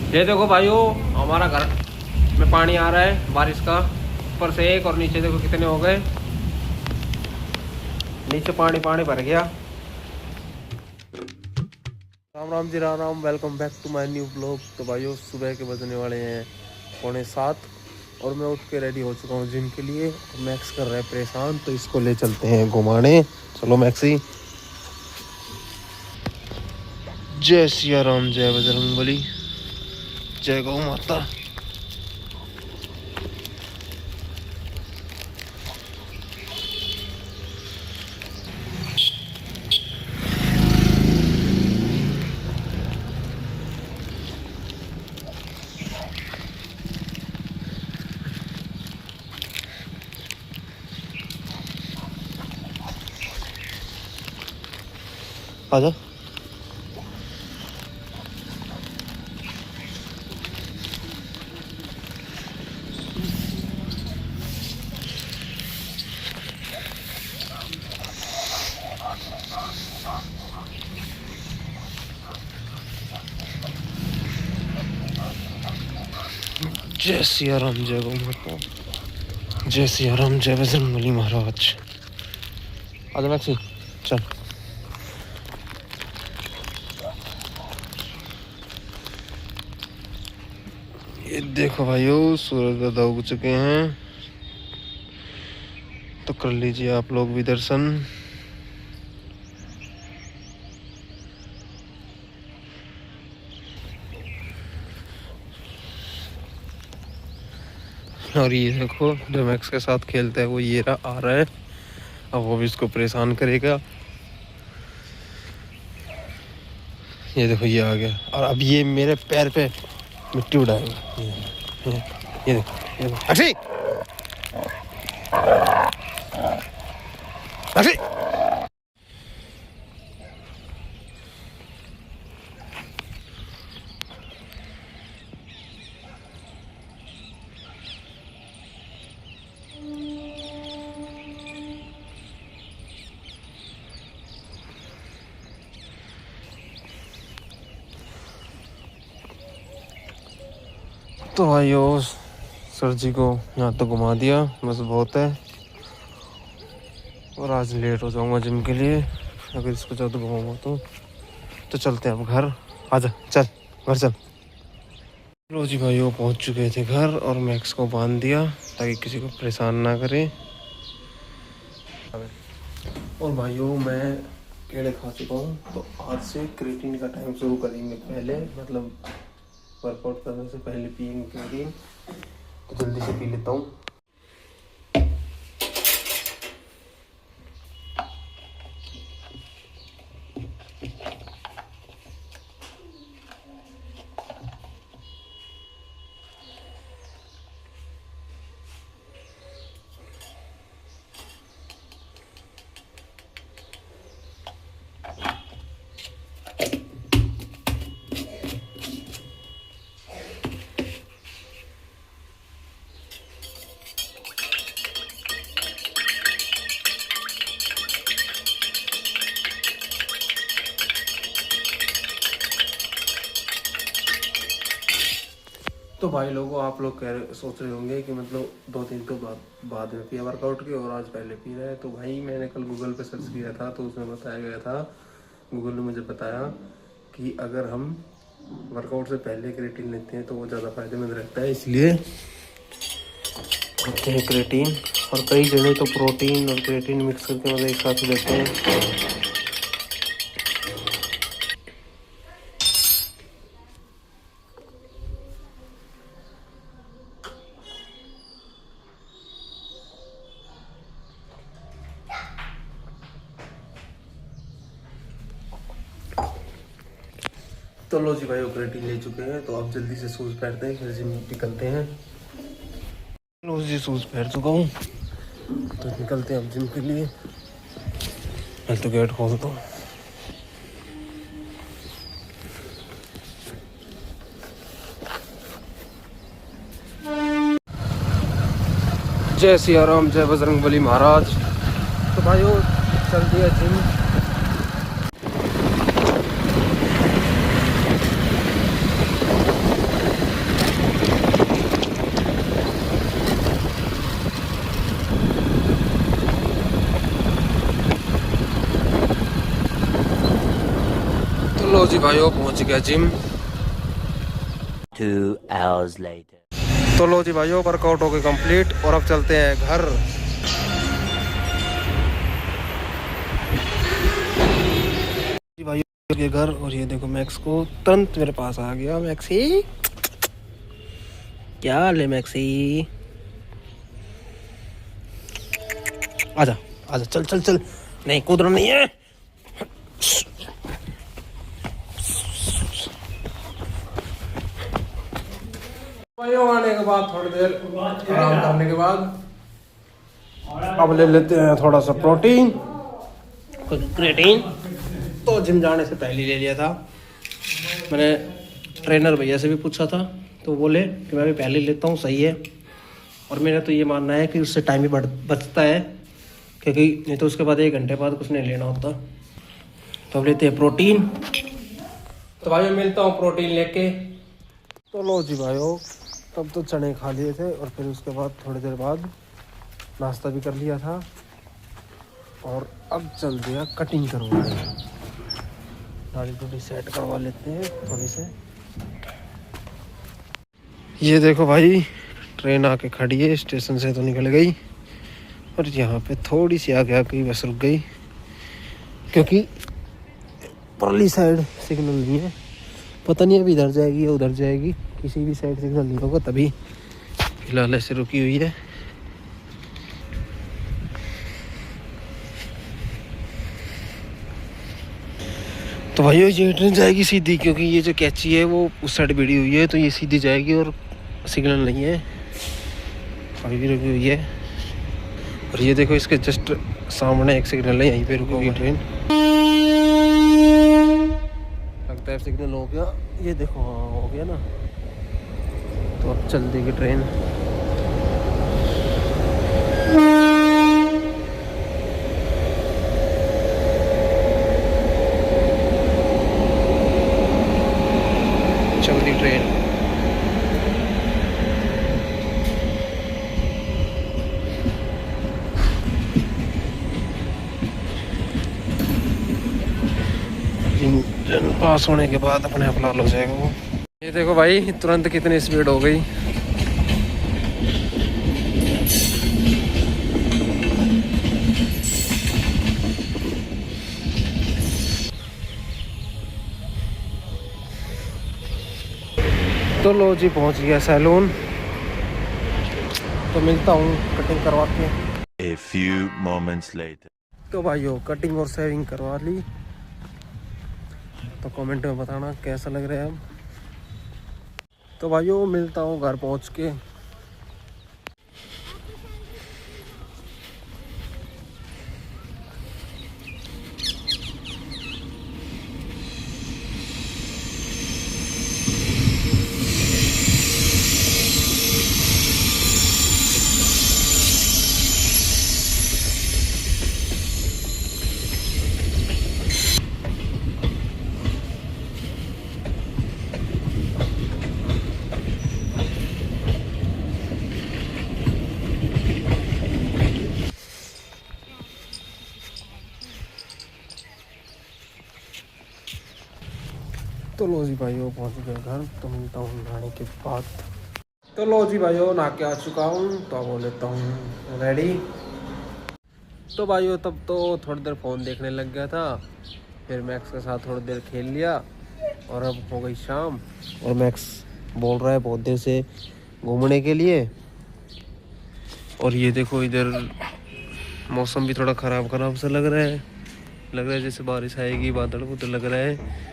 ये देखो भाइयों, हमारा घर में पानी आ रहा है बारिश का, ऊपर से एक और नीचे देखो कितने हो गए। नीचे पानी पानी भर गया। Ram Ram ji, Ram Ram. Welcome back to my new blog. तो भाइयों, सुबह के बजने वाले हैं 6:45 और मैं उठ के रेडी हो चुका हूँ जिम के लिए। मैक्स कर रहा है परेशान, तो इसको ले चलते हैं घुमाने। चलो मैक्सी। जय सिया राम, जय बजरंगबली, जय गौ माता। आजा। जय सिया राम, जय गौ माता, जय सिया राम, जय बजरंगबली महाराज। आजा मैक्सी, चल। ये देखो भाइयों, सूरज दादा उग चुके हैं, तो कर लीजिए आप लोग भी दर्शन। और ये देखो, जो मैक्स के साथ खेलता है वो ये आ रहा है। अब वो भी इसको परेशान करेगा। ये देखो, ये आ गया और अब ये मेरे पैर पे मिट्टी उड़ाएगा। ये देखो अक्षय, अक्षय। तो भाइयों, सर जी को यहाँ तो घुमा दिया, बस बहुत है। और आज लेट हो जाऊंगा जिम के लिए अगर इसको ज़्यादा घुमाऊंगा तो चलते हैं अब घर। आजा, चल घर चल। लो जी भाइयों, पहुँच चुके थे घर और मैक्स को बांध दिया ताकि किसी को परेशान ना करे। और भाइयों, मैं केले खा चुका हूँ, तो आज से क्रिएटिन का टाइम शुरू करेंगे। पहले मतलब वर्कआउट करने से पहले पिएंगे क्रिएटिन, तो जल्दी से पी लेता हूँ। तो भाई लोगों, आप लोग सोच रहे होंगे कि मतलब 2 दिन तो बाद में पिया वर्कआउट की और आज पहले पी रहा है। तो भाई, मैंने कल गूगल पे सर्च किया था, तो उसमें बताया गया था, गूगल ने मुझे बताया कि अगर हम वर्कआउट से पहले क्रिएटिन लेते हैं तो वो ज़्यादा फायदेमंद रहता है, इसलिए लेते हैं क्रिएटिन। और कई जगह तो प्रोटीन और क्रिएटिन मिक्स करके मतलब एक साथ ही लेते हैं। तो लो जी भाई, क्रिएटिन ले चुके हैं, तो अब जल्दी से शूज़ पहनते हैं, फिर जिम निकलते हैं। लो जी, शूज़ पहन चुका हूँ, तो निकलते हैं अब जिम के लिए। मैं तो गेट खोलता हूँ। जय सिया राम, जय बजरंगबली महाराज। तो भाइयों, चलती है जिम। जी भाइयों पहुंच गया जिम। 2 hours later. तो लो जी भाइयों वर्कआउट हो गई कंप्लीट और अब चलते हैं घर। जी भाइयों ये घर और ये देखो मैक्स को तुरंत मेरे पास आ गया। मैक्सी क्या हाल है मैक्सी? आजा आजा चल चल चल। नहीं कूदना नहीं है। भाइयों आने के बाद थोड़ी देर आराम करने के बाद अब ले लेते हैं थोड़ा सा प्रोटीन क्रिएटिन। तो जिम जाने से पहले ले लिया था। मैंने ट्रेनर भैया से भी पूछा था तो बोले कि मैं भी पहले लेता हूँ, सही है। और मेरा तो ये मानना है कि उससे टाइम भी बचता है, क्योंकि नहीं तो उसके बाद 1 घंटे बाद कुछ नहीं लेना होता। तो अब लेते हैं प्रोटीन। तो भाइयों मिलता हूँ प्रोटीन लेके। तो लो जी भाइयों तब तो चने खा लिए थे और फिर उसके बाद थोड़ी देर बाद नाश्ता भी कर लिया था और अब चल दिया कटिंग करवाने। दाढ़ी थोड़ी सेट करवा लेते हैं थोड़ी से। ये देखो भाई ट्रेन आके खड़ी है, स्टेशन से तो निकल गई और यहाँ पे थोड़ी सी आगे आके बस रुक गई, क्योंकि परली साइड सिग्नल नहीं है। पता नहीं अभी इधर जाएगी या उधर जाएगी, किसी भी साइड सिग्नल नहीं होगा, तभी फिलहाल ऐसे रुकी हुई है। तो भाई ये ट्रेन जाएगी सीधी, क्योंकि ये जो कैची है वो उस साइड भिड़ी हुई है, तो ये सीधी जाएगी और सिग्नल नहीं है, अभी भी रुकी हुई है। और ये देखो इसके जस्ट सामने एक सिग्नल है, यहीं पे रुकी हुई ट्रेन। लगता है सिग्नल हो गया, ये देखो हाँ हो गया ना। तो अब चल देगी ट्रेन। चल दी ट्रेन। पास होने के बाद अपने आप लाल हो जाएगा वो। ये देखो भाई तुरंत कितनी स्पीड हो गई। तो लो जी पहुंच गया सैलून। तो मिलता हूँ कटिंग करवा के। A few moments later. तो भाइयों कटिंग और शेविंग करवा ली, तो कमेंट में बताना कैसा लग रहा है। तो भाइयों मिलता हूँ घर पहुँच के। तो लो जी भाइयों पहुँच गए घर। तो मिलता हूँ नहाने के बाद। तो लो जी भाइयों नहा के आ चुका हूँ, तो अब लेता हूँ रेडी। तो भाइयों तब तो थोड़ी देर फ़ोन देखने लग गया था, फिर मैक्स के साथ थोड़ी देर खेल लिया और अब हो गई शाम। और मैक्स बोल रहा है बहुत देर से घूमने के लिए। और ये देखो इधर मौसम भी थोड़ा ख़राब सा लग रहा है जैसे बारिश आएगी, बादल बुदल लग रहा है।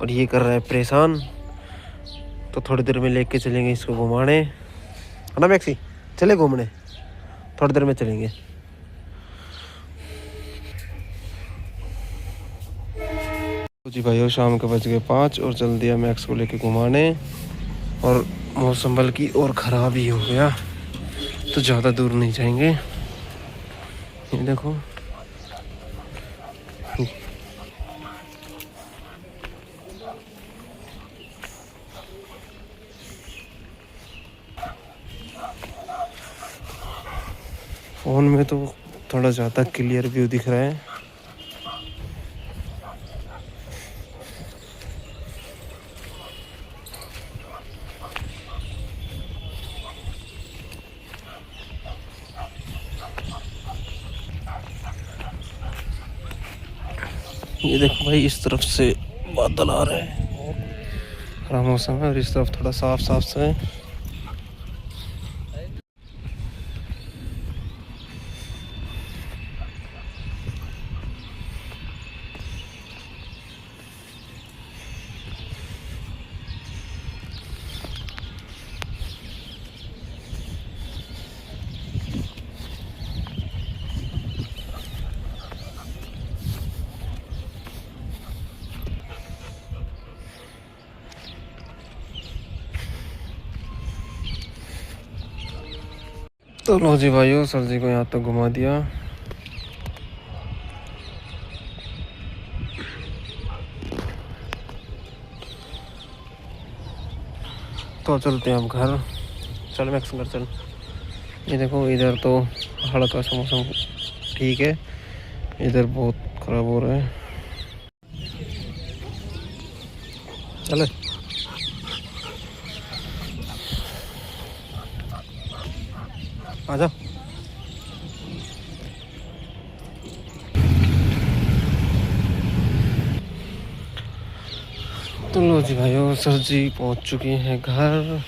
और ये कर रहा है परेशान, तो थोड़ी देर में लेके चलेंगे इसको घुमाने, है ना मैक्सी? चले घूमने, थोड़ी देर में चलेंगे। तो जी भाइयों शाम के बज गए 5 और चल दिया मैक्स को लेके घुमाने। और मौसम बल्कि और ख़राब ही हो गया, तो ज़्यादा दूर नहीं जाएंगे। ये देखो फ़ोन में तो थोड़ा ज़्यादा क्लियर व्यू दिख रहा है। ये देखो भाई, इस तरफ से बादल आ रहे हैं, खराब मौसम है, और इस तरफ थोड़ा साफ साफ सा है। तो लो जी भाइयों, सर जी को यहाँ तक घुमा दिया। तो चलते हैं अब घर। चल मैक्स घर चल। ये देखो, इधर तो हल्का सा मौसम ठीक है, इधर बहुत खराब हो रहा है। चले आजा। तो लो जी भाइयों, सर जी पहुंच चुके हैं घर।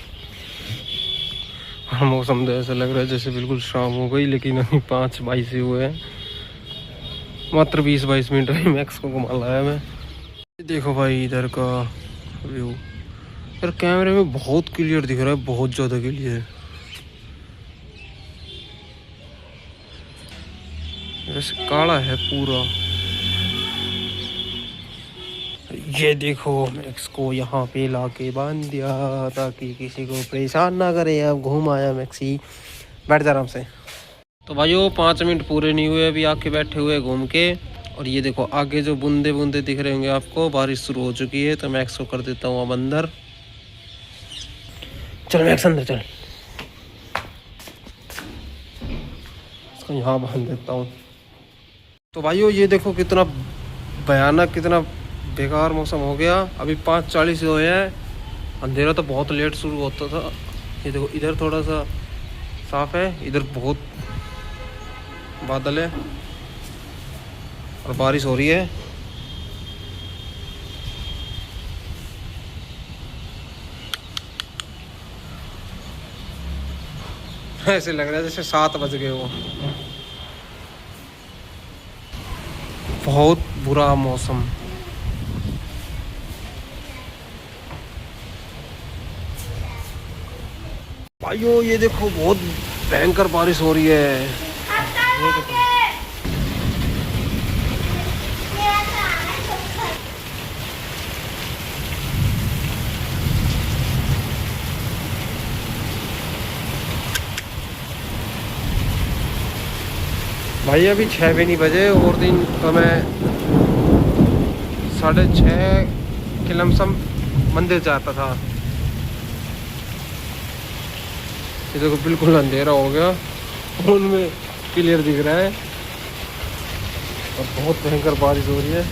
मौसम तो ऐसा लग रहा है जैसे बिल्कुल शाम हो गई, लेकिन अभी 5:22 ही हुए हैं। मात्र 20-22 मिनट में मैक्स को घुमा लाया मैं। देखो भाई इधर का व्यू, यार कैमरे में बहुत क्लियर दिख रहा है, बहुत ज़्यादा क्लियर। वैसे काला है पूरा। ये देखो, मैक्स को यहाँ पे लाके बांध दिया ताकि किसी को परेशान ना करे। अब घूम आया मैक्सी, बैठ जा आराम से। तो भाइयों 5 मिनट पूरे नहीं हुए, अभी आके बैठे हुए घूम के। और ये देखो आगे जो बूंदे बूंदे दिख रहे होंगे आपको, बारिश शुरू हो चुकी है। तो मैक्स को कर देता हूँ अब अंदर। चल मैक्स अंदर चल, इसको यहाँ बांध देता हूँ। तो भाइयों ये देखो कितना भयानक, कितना बेकार मौसम हो गया। अभी 5:40 हुए हैं। अंधेरा तो बहुत लेट शुरू होता था। ये देखो इधर थोड़ा सा साफ है, इधर बहुत बादल है और बारिश हो रही है। ऐसे लग रहा है जैसे 7 बज गए हो। बहुत बुरा मौसम। भाइयों ये देखो बहुत भयंकर बारिश हो रही है। ये देखो। भाई अभी 6 भी नहीं बजे, और दिन तो मैं 6:30 के लमसम मंदिर जाता था। ये देखो बिल्कुल अंधेरा हो गया, फोन में क्लियर दिख रहा है और बहुत भयंकर बारिश हो रही है।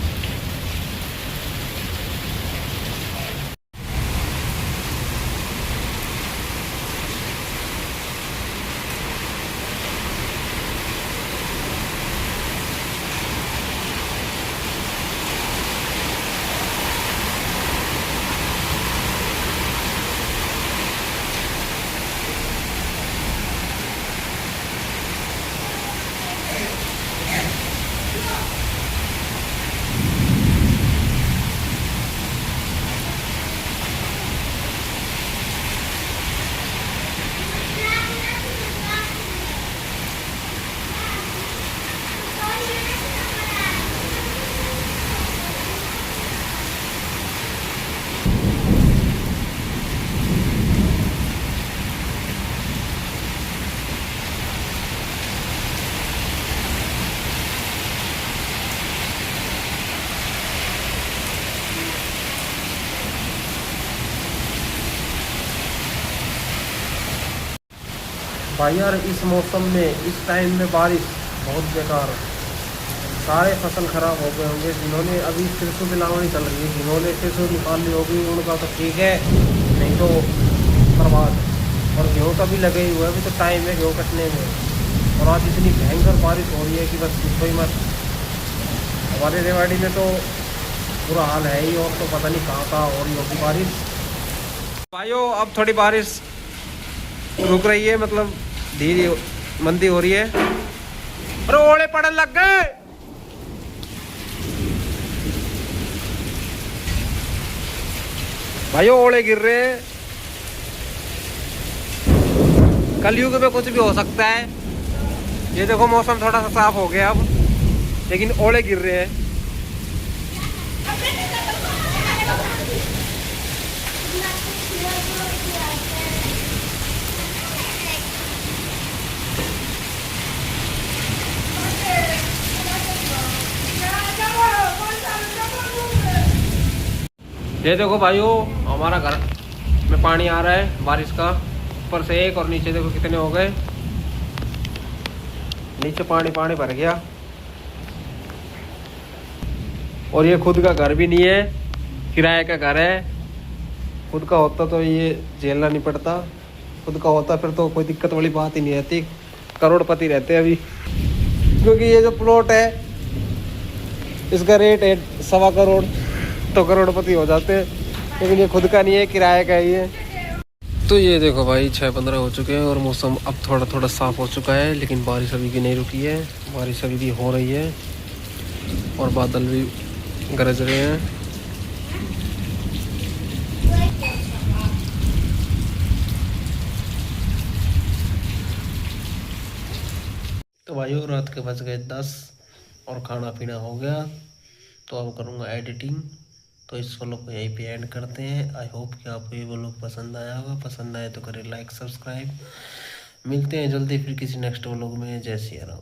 भाई यार इस मौसम में, इस टाइम में बारिश बहुत बेकार। सारे फसल खराब हो गए होंगे। जिन्होंने अभी सरसों की लावनी चल रही है, जिन्होंने सरसों निकाल ली होगी उनका तो ठीक है, नहीं तो बर्बाद। और गेहूँ का भी लगे हुए, अभी तो टाइम है गेहूँ कटने में। और आज इतनी भयंकर बारिश हो रही है कि बस पूछो ही मत। हमारे रेवाड़ी में तो बुरा हाल है ही, और तो पता नहीं कहाँ कहाँ हो रही होगी बारिश। भाइयों अब थोड़ी बारिश रुक रही है, मतलब धीरे मंदी हो रही है। अरे ओले पड़ने लग गए भाइयों, ओले गिर रहे हैं। कलयुग में कुछ भी हो सकता है। ये देखो मौसम थोड़ा सा साफ हो गया अब, लेकिन ओले गिर रहे हैं। ये देखो भाइयों, हमारा घर में पानी आ रहा है बारिश का, ऊपर से एक और नीचे देखो कितने हो गए। नीचे पानी पानी भर गया, और ये खुद का घर भी नहीं है, किराए का घर है। खुद का होता तो ये झेलना नहीं पड़ता, खुद का होता फिर तो कोई दिक्कत वाली बात ही नहीं रहती, करोड़पति रहते अभी। क्योंकि ये जो प्लॉट है इसका रेट है 1.25 करोड़, तो करोड़पति हो जाते हैं। लेकिन ये खुद का नहीं है, किराए का ही है। तो ये देखो भाई 6:15 हो चुके हैं और मौसम अब थोड़ा थोड़ा साफ हो चुका है, लेकिन बारिश अभी भी नहीं रुकी है। बारिश अभी भी हो रही है और बादल भी गरज रहे हैं। तो भाइयों रात के बज गए 10 और खाना पीना हो गया, तो अब करूँगा एडिटिंग। तो इस व्लॉग को यहीं पे एंड करते हैं। आई होप कि आपको ये व्लॉग पसंद आया होगा। पसंद आए तो करें लाइक सब्सक्राइब। मिलते हैं जल्दी फिर किसी नेक्स्ट व्लॉग में। जय सिया राम।